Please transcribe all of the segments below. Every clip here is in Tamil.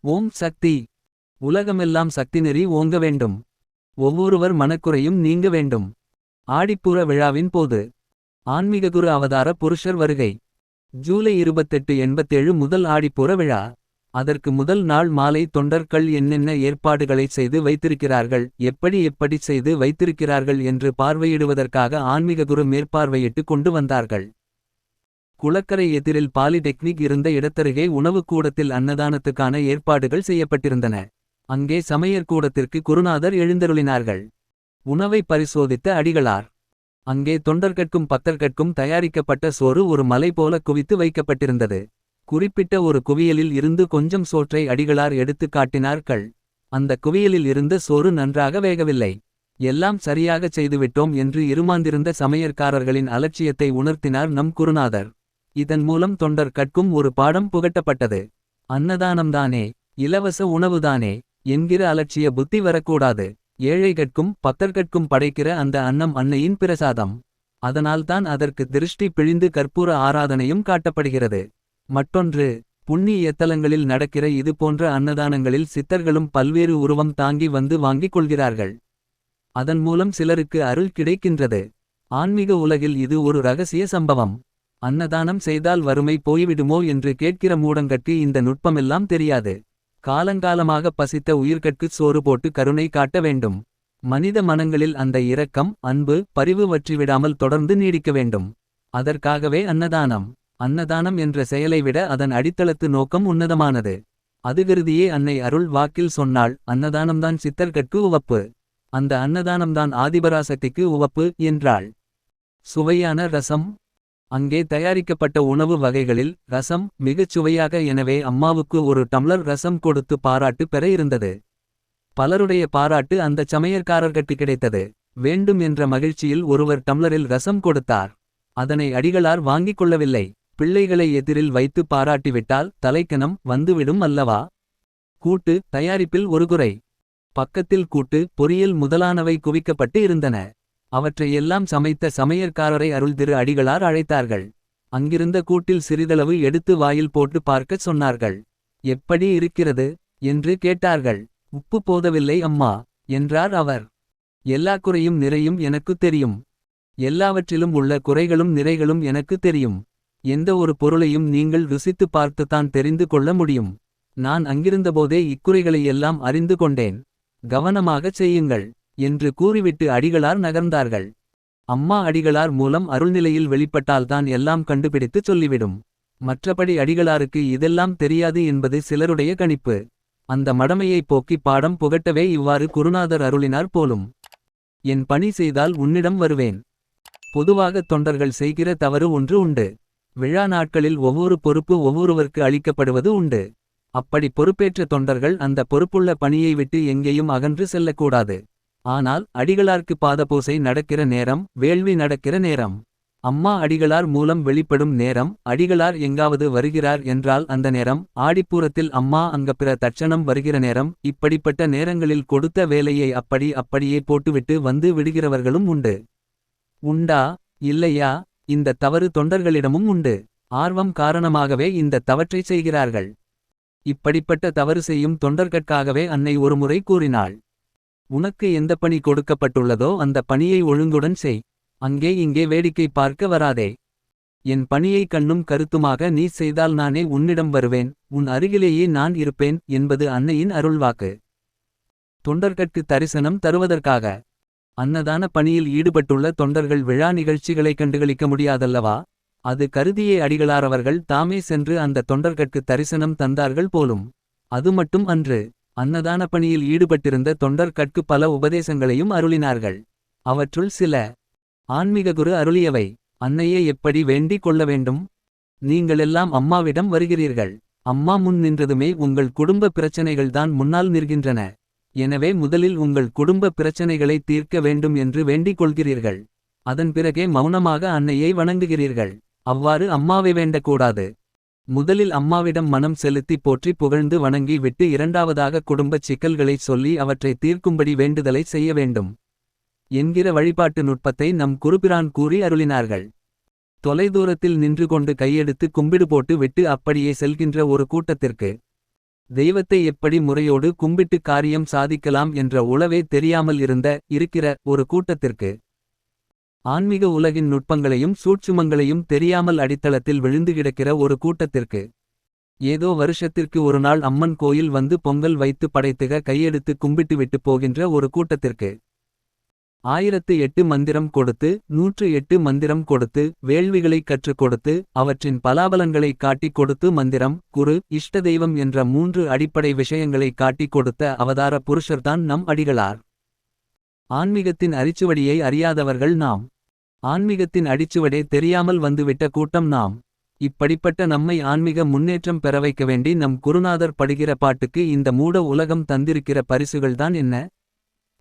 ஓம் சக்தி. உலகமெல்லாம் சக்திநெறி ஓங்க வேண்டும். ஒவ்வொருவர் மனக்குறையும் நீங்க வேண்டும். ஆடிப்பூர விழாவின் போது ஆன்மீக குரு அவதார புருஷர் வருகை. ஜூலை 2887 முதல் ஆடிப்பூர விழா. அதற்கு முதல் நாள் மாலை தொண்டர்கள் என்னென்ன ஏற்பாடுகளை செய்து வைத்திருக்கிறார்கள், எப்படி செய்து வைத்திருக்கிறார்கள் என்று பார்வையிடுவதற்காக ஆன்மீக குரு மேற்பார்வையிட்டு கொண்டு வந்தார்கள். குளக்கரை எதிரில் பாலிடெக்னிக் இருந்த இடத்தருகே உணவுக்கூடத்தில் அன்னதானத்துக்கான ஏற்பாடுகள் செய்யப்பட்டிருந்தன. அங்கே சமையற்கூடத்திற்கு குருநாதர் எழுந்தருளினார்கள். உணவை பரிசோதித்த அடிகளார். அங்கே தொண்டர்கட்கும் பக்தர்கட்கும் தயாரிக்கப்பட்ட சோறு ஒரு மலை போல குவித்து வைக்கப்பட்டிருந்தது. குறிப்பிட்ட ஒரு குவியலில் இருந்து கொஞ்சம் சோற்றை அடிகளார் எடுத்து காட்டினார்கள். அந்த குவியலில் இருந்த சோறு நன்றாக வேகவில்லை. எல்லாம் சரியாகச் செய்துவிட்டோம் என்று இருமாந்திருந்த சமையற்காரர்களின் அலட்சியத்தை உணர்த்தினார் நம் குருநாதர். இதன் மூலம் தொண்டர் கட்கும் ஒரு பாடம் புகட்டப்பட்டது. அன்னதானம்தானே, இலவச உணவுதானே என்கிற அலட்சிய புத்தி வரக்கூடாது. ஏழைகட்கும் பக்தர்கட்கும் படைக்கிற அந்த அன்னம் அன்னையின் பிரசாதம். அதனால்தான் அதற்கு திருஷ்டி பிழிந்து கற்பூர ஆராதனையும் காட்டப்படுகிறது. மற்றொன்று, புண்ணிய தலங்களில் நடக்கிற இது போன்ற அன்னதானங்களில் சித்தர்களும் பல்வேறு உருவம் தாங்கி வந்து வாங்கிக் கொள்கிறார்கள். அதன் மூலம் சிலருக்கு அருள் கிடைக்கின்றது. ஆன்மீக உலகில் இது ஒரு ரகசிய சம்பவம். அன்னதானம் செய்தால் வறுமை போய்விடுமோ என்று கேட்கிற மூடங்கட்கு இந்த நுட்பமெல்லாம் தெரியாது. காலங்காலமாக பசித்த உயிர்கட்கு சோறு போட்டு கருணை காட்ட வேண்டும். மனித மனங்களில் அந்த இரக்கம், அன்பு, பரிவு வற்றிவிடாமல் தொடர்ந்து நீடிக்க வேண்டும். அதற்காகவே அன்னதானம். அன்னதானம் என்ற செயலை விட அதன் அடித்தளத்து நோக்கம் உன்னதமானது. அது கருதியே அன்னை அருள் வாக்கில் சொன்னாள், அன்னதானம்தான் சித்தர்கட்கு உவப்பு. அந்த அன்னதானம்தான் ஆதிபராசக்திக்கு உவப்பு என்றாள். சுவையான ரசம். அங்கே தயாரிக்கப்பட்ட உணவு வகைகளில் ரசம் மிகச் சுவையாக. எனவே அம்மாவுக்கு ஒரு டம்ளர் ரசம் கொடுத்து பாராட்டு பெற இருந்தது. பலருடைய பாராட்டு அந்த சமையற்காரர்கட்கு கிடைத்தது. வேண்டும் என்ற மகிழ்ச்சியில் ஒருவர் டம்ளரில் ரசம் கொடுத்தார். அதனை அடிகளார் வாங்கிக் கொள்ளவில்லை. பிள்ளைகளை எதிரில் வைத்து பாராட்டிவிட்டால் தலைக்கணம் வந்துவிடும் அல்லவா. கூட்டு தயாரிப்பில் ஒரு குறை. பக்கத்தில் கூட்டு, பொரியல் முதலானவை குவிக்கப்பட்டு இருந்தன. அவற்றையெல்லாம் சமைத்த சமையற்காரரை அருள்திரு அடிகளார் அழைத்தார்கள். அங்கிருந்த கூட்டில் சிறிதளவு எடுத்து வாயில் போட்டு பார்க்கச் சொன்னார்கள். எப்படி இருக்கிறது என்று கேட்டார்கள். உப்பு போதவில்லை அம்மா என்றார் அவர். எல்லா குறையும் நிறையும் எனக்குத் தெரியும். எல்லாவற்றிலும் உள்ள குறைகளும் நிறைகளும் எனக்குத் தெரியும். எந்த ஒரு பொருளையும் நீங்கள் ருசித்து பார்த்துத்தான் தெரிந்து கொள்ள முடியும். நான் அங்கிருந்தபோதே இக்குறைகளையெல்லாம் அறிந்து கொண்டேன். கவனமாகச் செய்யுங்கள் என்று கூறிவிட்டு அடிகளார் நகர்ந்தார்கள். அம்மா அடிகளார் மூலம் அருள்நிலையில் வெளிப்பட்டால்தான் எல்லாம் கண்டுபிடித்து சொல்லிவிடும். மற்றபடி அடிகளாருக்கு இதெல்லாம் தெரியாது என்பது சிலருடைய கணிப்பு. அந்த மடமையை போக்கி பாடம் புகட்டவே இவ்வாறு குருநாதர் அருளினார் போலும். என் பணி செய்தால் உன்னிடம் வருவேன். பொதுவாக தொண்டர்கள் செய்கிற தவறு ஒன்று உண்டு. விழா நாட்களில் ஒவ்வொரு பொறுப்பு ஒவ்வொருவருக்கு அளிக்கப்படுவது உண்டு. அப்படி பொறுப்பேற்ற தொண்டர்கள் அந்த பொறுப்புள்ள பணியை விட்டு எங்கேயும் அகன்று செல்லக்கூடாது. ஆனால் அடிகளார்க்கு பாதபூசை நடக்கிற நேரம், வேள்வி நடக்கிற நேரம், அம்மா அடிகளார் மூலம் வெளிப்படும் நேரம், அடிகளார் எங்காவது வருகிறார் என்றால் அந்த நேரம், ஆடிப்பூரத்தில் அம்மா அங்கப்பிற தட்சணம் வருகிற நேரம், இப்படிப்பட்ட நேரங்களில் கொடுத்த வேலையை அப்படியே போட்டுவிட்டு வந்து விடுகிறவர்களும் உண்டு. உண்டா இல்லையா? இந்த தவறு தொண்டர்களிடமும் உண்டு. ஆர்வம் காரணமாகவே இந்த தவற்றை செய்கிறார்கள். இப்படிப்பட்ட தவறு செய்யும் தொண்டர்கட்காகவே அன்னை ஒருமுறை கூறினாள், உனக்கு எந்த பணி கொடுக்கப்பட்டுள்ளதோ அந்த பணியை ஒழுங்குடன் செய். அங்கே இங்கே வேடிக்கை பார்க்க வராதே. என் பணியை கண்ணும் கருத்துமாக நீ செய்தால் நானே உன்னிடம் வருவேன், உன் அருகிலேயே நான் இருப்பேன் என்பது அன்னையின் அருள்வாக்கு. தொண்டர்கட்கு தரிசனம் தருவதற்காக. அன்னதான பணியில் ஈடுபட்டுள்ள தொண்டர்கள் விழா நிகழ்ச்சிகளை கண்டுகளிக்க முடியாதல்லவா. அது கருதியே அடிகளாரவர்கள் தாமே சென்று அந்த தொண்டர்கட்கு தரிசனம் தந்தார்கள் போலும். அது மட்டும் அன்று. அன்னதான பணியில் ஈடுபட்டிருந்த தொண்டர்கட்கு பல உபதேசங்களையும் அருளினார்கள். அவற்றுள் சில ஆன்மீக குரு அருளியவை. அன்னையே எப்படி வேண்டிக் கொள்ள வேண்டும்? நீங்களெல்லாம் அம்மாவிடம் வருகிறீர்கள். அம்மா முன் நின்றதுமே உங்கள் குடும்ப பிரச்சனைகள்தான் முன்னால் நிற்கின்றன. எனவே முதலில் உங்கள் குடும்ப பிரச்சனைகளை தீர்க்க வேண்டும் என்று வேண்டிக் கொள்கிறீர்கள். அதன் பிறகே மௌனமாக அன்னையை வணங்குகிறீர்கள். அவ்வாறு அம்மாவை வேண்டக்கூடாது. முதலில் அம்மாவிடம் மனம் செலுத்தி போற்றி புகழ்ந்து வணங்கி விட்டு இரண்டாவதாக குடும்பச் சிக்கல்களைச் சொல்லி அவற்றை தீர்க்கும்படி வேண்டுதலை செய்ய வேண்டும் என்கிற வழிபாட்டு நுட்பத்தை நம் குருபிரான் கூறி அருளினார்கள். தொலைதூரத்தில் நின்று கொண்டு கையெடுத்து கும்பிடு போட்டு விட்டு அப்படியே செல்கின்ற ஒரு கூட்டத்திற்கு தெய்வத்தை எப்படி முறையோடு கும்பிட்டு காரியம் சாதிக்கலாம் என்ற உளவே தெரியாமல் இருக்கிற ஒரு கூட்டத்திற்கு. ஆன்மீக உலகின் நுட்பங்களையும் சூட்சுமங்களையும் தெரியாமல் அடித்தளத்தில் விழுந்து கிடக்கிற ஒரு கூட்டத்திற்கு. ஏதோ வருஷத்திற்கு ஒரு நாள் அம்மன் கோயில் வந்து பொங்கல் வைத்து படைத்துக கையெடுத்து கும்பிட்டு விட்டு போகின்ற ஒரு கூட்டத்திற்கு. 1008 மந்திரம் கொடுத்து 108 மந்திரம் கொடுத்து வேள்விகளைக் கற்றுக் கொடுத்து அவற்றின் பலாபலன்களை காட்டிக் கொடுத்து மந்திரம் குரு இஷ்ட தெய்வம் என்ற 3 அடிப்படை விஷயங்களை காட்டிக் கொடுத்த அவதார புருஷர்தான் நம் அடிகளார். ஆன்மீகத்தின் அரிச்சுவடியை அறியாதவர்கள் நாம். ஆன்மீகத்தின் அடிச்சுவடே தெரியாமல் வந்துவிட்ட கூட்டம் நாம். இப்படிப்பட்ட நம்மை ஆன்மீக முன்னேற்றம் பெற வைக்க வேண்டி நம் குருநாதர் படுகிற பாட்டுக்கு இந்த மூட உலகம் தந்திருக்கிற பரிசுகள்தான் என்ன?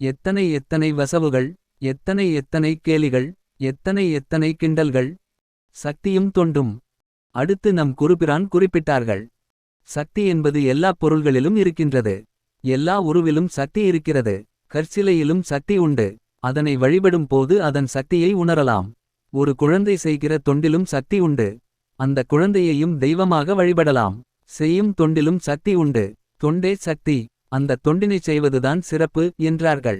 எத்தனை எத்தனை வசவுகள், எத்தனை எத்தனை கேலிகள், எத்தனை எத்தனை கிண்டல்கள். சக்தியும் தொண்டும். அடுத்து நம் குருபிரான் குறிப்பிட்டார்கள். சக்தி என்பது எல்லா பொருள்களிலும் இருக்கின்றது. எல்லா உருவிலும் சக்தி இருக்கிறது. கற்சிலையிலும் சக்தி உண்டு. அதனை வழிபடும் போது அதன் சக்தியை உணரலாம். ஒரு குழந்தை செய்கிற தொண்டிலும் சக்தி உண்டு. அந்த குழந்தையையும் தெய்வமாக வழிபடலாம். செய்யும் தொண்டிலும் சக்தி உண்டு. தொண்டே சக்தி. அந்த தொண்டினைச் செய்வதுதான் சிறப்பு என்றார்கள்.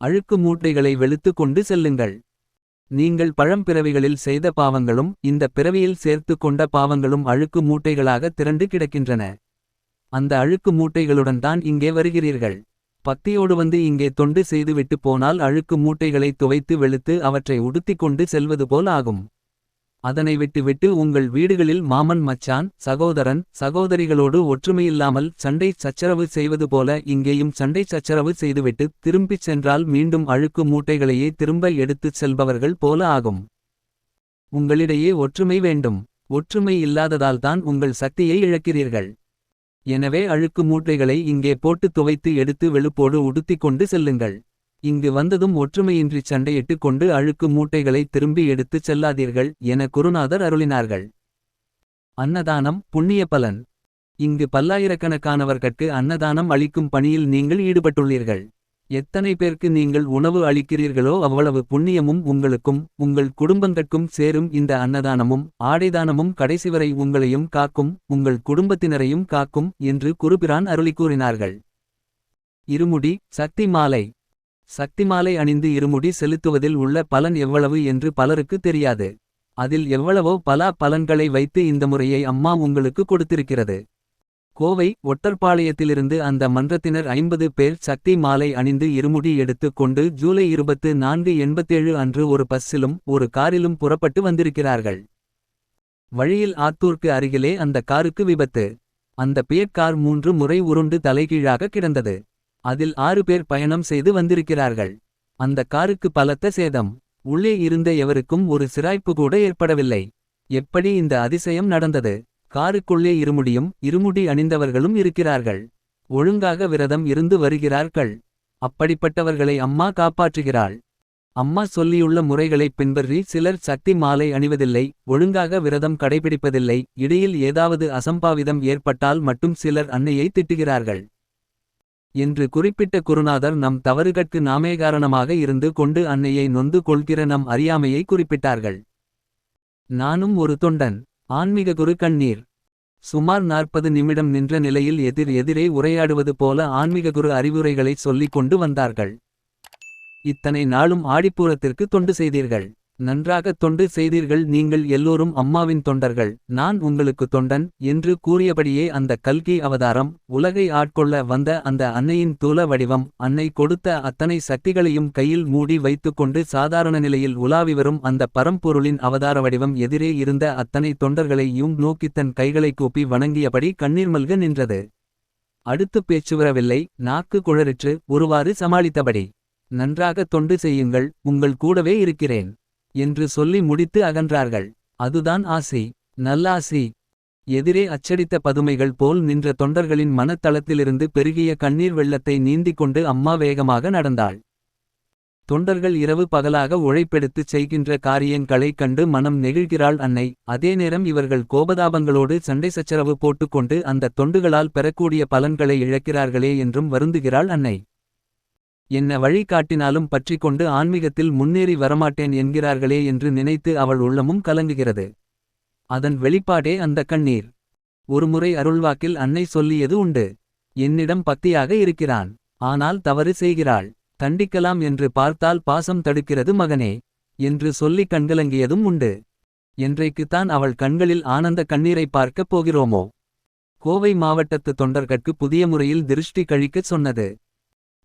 அழுக்கு மூட்டைகளை வெளுத்து கொண்டு செல்லுங்கள். நீங்கள் பழம்பிறவிகளில் செய்த பாவங்களும் இந்த பிறவியில் சேர்த்து கொண்ட பாவங்களும் அழுக்கு மூட்டைகளாக திரண்டு கிடக்கின்றன. அந்த அழுக்கு மூட்டைகளுடன் தான் இங்கே வருகிறீர்கள். பக்தியோடு வந்து இங்கே தொண்டு செய்துவிட்டு போனால் அழுக்கு மூட்டைகளை துவைத்து வெளுத்து அவற்றை உடுத்திக் கொண்டு செல்வது போல் ஆகும். அதனை விட்டு உங்கள் வீடுகளில் மாமன் மச்சான் சகோதரன் சகோதரிகளோடு ஒற்றுமையில்லாமல் சண்டை சச்சரவு செய்வது போல இங்கேயும் சண்டை சச்சரவு செய்துவிட்டு திரும்பிச் சென்றால் மீண்டும் அழுக்கு மூட்டைகளையே திரும்ப எடுத்துச் செல்பவர்கள் போல ஆகும். உங்களிடையே ஒற்றுமை வேண்டும். ஒற்றுமை இல்லாததால்தான் உங்கள் சக்தியை இழக்கிறீர்கள். எனவே அழுக்கு மூட்டைகளை இங்கே போட்டு துவைத்து எடுத்து வெளுப்போடு உடுத்திக் கொண்டு செல்லுங்கள். இங்கு வந்ததும் ஒற்றுமையின்றி சண்டையிட்டு கொண்டு அழுக்கு மூட்டைகளை திரும்பி எடுத்துச் செல்லாதீர்கள் என குருநாதர் அருளினார்கள். அன்னதானம் புண்ணிய பலன். இங்கு பல்லாயிரக்கணக்கானவர்கட்கு அன்னதானம் அளிக்கும் பணியில் நீங்கள் ஈடுபட்டுள்ளீர்கள். எத்தனை பேருக்கு நீங்கள் உணவு அளிக்கிறீர்களோ அவ்வளவு புண்ணியமும் உங்களுக்கும் உங்கள் குடும்பங்கட்கும் சேரும். இந்த அன்னதானமும் ஆடைதானமும் கடைசிவரை உங்களையும் காக்கும் உங்கள் குடும்பத்தினரையும் காக்கும் என்று குருபிரான் அருளி கூறினார்கள். இருமுடி சக்தி மாலை. சக்தி மாலை அணிந்து இருமுடி செலுத்துவதில் உள்ள பலன் எவ்வளவு என்று பலருக்கு தெரியாது. அதில் எவ்வளவோ பலா பலன்களை வைத்து இந்த முறையை அம்மா உங்களுக்கு கொடுத்திருக்கிறது. கோவை ஒட்டற்பாளையத்திலிருந்து அந்த மன்றத்தினர் 50 பேர் சக்தி மாலை அணிந்து இருமுடி எடுத்து கொண்டு ஜூலை 24, 87 அன்று ஒரு பஸ்ஸிலும் ஒரு காரிலும் புறப்பட்டு வந்திருக்கிறார்கள். வழியில் ஆத்தூர்க்கு அருகிலே அந்த காருக்கு விபத்து. அந்த கார் 3 முறை உருண்டு தலைகீழாக கிடந்தது. அதில் 6 பேர் பயணம் செய்து வந்திருக்கிறார்கள். அந்த காருக்கு பலத்த சேதம். உள்ளே இருந்த எவருக்கும் ஒரு சிராய்ப்பு கூட ஏற்படவில்லை. எப்படி இந்த அதிசயம் நடந்தது? காருக்குள்ளே இருமுடி அணிந்தவர்களும் இருக்கிறார்கள். ஒழுங்காக விரதம் இருந்து வருகிறார்கள். அப்படிப்பட்டவர்களை அம்மா காப்பாற்றுகிறாள். அம்மா சொல்லியுள்ள முறைகளைப் பின்பற்றி சிலர் சக்தி மாலை அணிவதில்லை, ஒழுங்காக விரதம் கடைபிடிப்பதில்லை. இடையில் ஏதாவது அசம்பாவிதம் ஏற்பட்டால் மட்டும் சிலர் அன்னையை திட்டுகிறார்கள் என்று குறிப்பிட்ட குருநாதர் நம் தவறுகட்கு நாமே காரணமாக இருந்து கொண்டு அன்னையை நொந்து கொள்கிற நம் அறியாமையை குறிப்பிட்டார்கள். நானும் ஒரு தொண்டன். ஆன்மீக குரு கண்ணீர். சுமார் 40 நிமிடம் நின்ற நிலையில் எதிரே உரையாடுவது போல ஆன்மீக குரு அறிவுரைகளை சொல்லிக் கொண்டு வந்தார்கள். இத்தனை நாளும் ஆடிப்பூரத்திற்கு தொண்டு செய்தீர்கள். நன்றாக தொண்டு செய்தீர்கள். நீங்கள் எல்லோரும் அம்மாவின் தொண்டர்கள். நான் உங்களுக்கு தொண்டன் என்று கூறியபடியே அந்த கல்கி அவதாரம் உலகை ஆட்கொள்ள வந்த அந்த அன்னையின் தூல வடிவம் அன்னை கொடுத்த அத்தனை சக்திகளையும் கையில் மூடி வைத்துக்கொண்டு சாதாரண நிலையில் உலாவிவரும் அந்த பரம்பொருளின் அவதார வடிவம் எதிரே இருந்த அத்தனை தொண்டர்களையும் நோக்கி தன் கைகளை கூப்பி வணங்கியபடி கண்ணீர் மல்க நின்றது. அடுத்து பேச்சுவரவில்லை. நாக்கு குழறிற்று. ஒருவாறு சமாளித்தபடி நன்றாக தொண்டு செய்யுங்கள், உங்கள் கூடவே இருக்கிறேன் என்று சொல்லி முடித்து அகன்றார்கள். அதுதான் ஆசி, நல்லாசி. எதிரே அச்சடித்த பதுமைகள் போல் நின்ற தொண்டர்களின் மனத்தளத்திலிருந்து பெருகிய கண்ணீர் வெள்ளத்தை நீந்திக் கொண்டு அம்மா வேகமாக நடந்தாள். தொண்டர்கள் இரவு பகலாக உழைப்பெடுத்துச் செய்கின்ற காரியங்களை கண்டு மனம் நெகிழ்கிறாள் அன்னை. அதே நேரம் இவர்கள் கோபதாபங்களோடு சண்டை சச்சரவு போட்டுக்கொண்டு அந்த தொண்டுகளால் பெறக்கூடிய பலன்களை இழக்கிறார்களே என்றும் வருந்துகிறாள் அன்னை. என்ன வழி காட்டினாலும் பற்றிக்கொண்டு ஆன்மீகத்தில் முன்னேறி வரமாட்டேன் என்கிறார்களே என்று நினைத்து அவள் உள்ளமும் கலங்குகிறது. அதன் வெளிப்பாடே அந்த கண்ணீர். ஒருமுறை அருள்வாக்கில் அன்னை சொல்லியது உண்டு. என்னிடம் பக்தியாக இருக்கிறான். ஆனால் தவறு செய்கிறாள். தண்டிக்கலாம் என்று பார்த்தால் பாசம் தடுக்கிறது மகனே. என்று சொல்லி கண்கலங்கியதும் உண்டு. என்றைக்குத்தான் அவள் கண்களில் ஆனந்த கண்ணீரை பார்க்கப் போகிறோமோ. கோவை மாவட்டத்து தொண்டர்கட்கு புதிய முறையில் திருஷ்டி கழிக்கச் சொன்னது.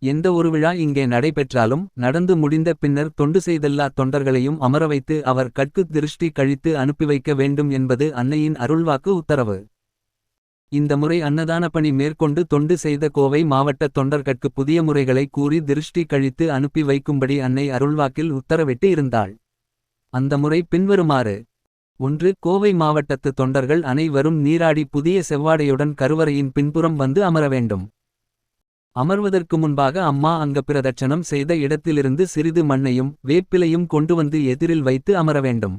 எந்த ஒரு விழா இங்கே நடைபெற்றாலும் நடந்து முடிந்த பின்னர் தொண்டு செய்தெல்லா தொண்டர்களையும் அமரவைத்து அவர் கட்கு திருஷ்டி கழித்து அனுப்பி வைக்க வேண்டும் என்பது அன்னையின் அருள்வாக்கு உத்தரவு. இந்த முறை அன்னதான பணி மேற்கொண்டு தொண்டு செய்த கோவை மாவட்ட தொண்டர்கட்கு புதிய முறைகளை கூறி திருஷ்டி கழித்து அனுப்பி வைக்கும்படி அன்னை அருள்வாக்கில் உத்தரவிட்டு இருந்தாள். அந்த முறை பின்வருமாறு. 1. கோவை மாவட்டத்து தொண்டர்கள் அனைவரும் நீராடி புதிய செவ்வாடையுடன் கருவறையின் பின்புறம் வந்து அமர வேண்டும். அமர்வதற்கு முன்பாக அம்மா அங்க பிரதட்சணம் செய்த இடத்திலிருந்து சிறிது மண்ணையும் வேப்பிலையும் கொண்டு வந்து எதிரில் வைத்து அமர வேண்டும்.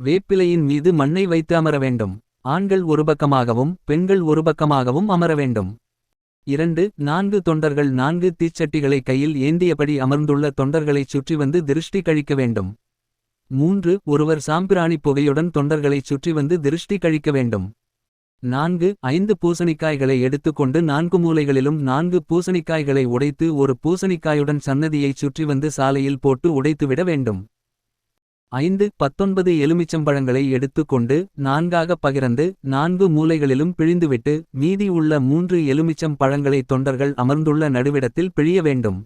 வேப்பிலையின் மீது மண்ணை வைத்து அமர வேண்டும். ஆண்கள் ஒரு பக்கமாகவும் பெண்கள் ஒரு பக்கமாகவும் அமர வேண்டும். 2. 4 தொண்டர்கள் 4 தீச்சட்டிகளை கையில் ஏந்தியபடி அமர்ந்துள்ள தொண்டர்களைச் சுற்றி வந்து திருஷ்டி கழிக்க வேண்டும். 3. ஒருவர் சாம்பிராணி புகையுடன் தொண்டர்களைச் சுற்றி வந்து திருஷ்டி கழிக்க வேண்டும். 4. 5 பூசணிக்காய்களை எடுத்துக்கொண்டு 4 மூலைகளிலும் 4 பூசணிக்காய்களை உடைத்து ஒரு பூசணிக்காயுடன் சன்னதியைச் சுற்றி வந்து சாலையில் போட்டு உடைத்துவிட வேண்டும். 5. 19 எலுமிச்சம்பழங்களை எடுத்துக்கொண்டு 4ஆக பகிர்ந்து 4 மூலைகளிலும் பிழிந்துவிட்டு மீதி உள்ள 3 எலுமிச்சம் பழங்களை தொண்டர்கள் அமர்ந்துள்ள நடுவிடத்தில் பிழிய வேண்டும்.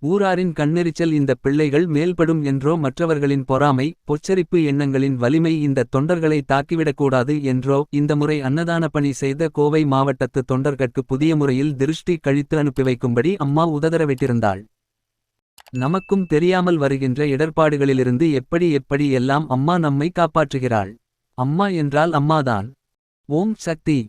ஊராரின் கண்ணெரிச்சல் இந்த பிள்ளைகள் மேல்படும் என்றோ மற்றவர்களின் பொறாமை பொச்சரிப்பு எண்ணங்களின் வலிமை இந்த தொண்டர்களை தாக்கிவிடக்கூடாது என்றோ இந்த முறை அன்னதான பணி செய்த கோவை மாவட்டத்து தொண்டர்கட்கு புதிய முறையில் திருஷ்டி கழித்து அனுப்பி வைக்கும்படி அம்மா உத்தரவிட்டிருந்தாள். நமக்கும் தெரியாமல் வருகின்ற இடர்பாடுகளிலிருந்து எப்படி எல்லாம் அம்மா நம்மை காப்பாற்றுகிறாள். அம்மா என்றால் அம்மாதான். ஓம் சக்தி.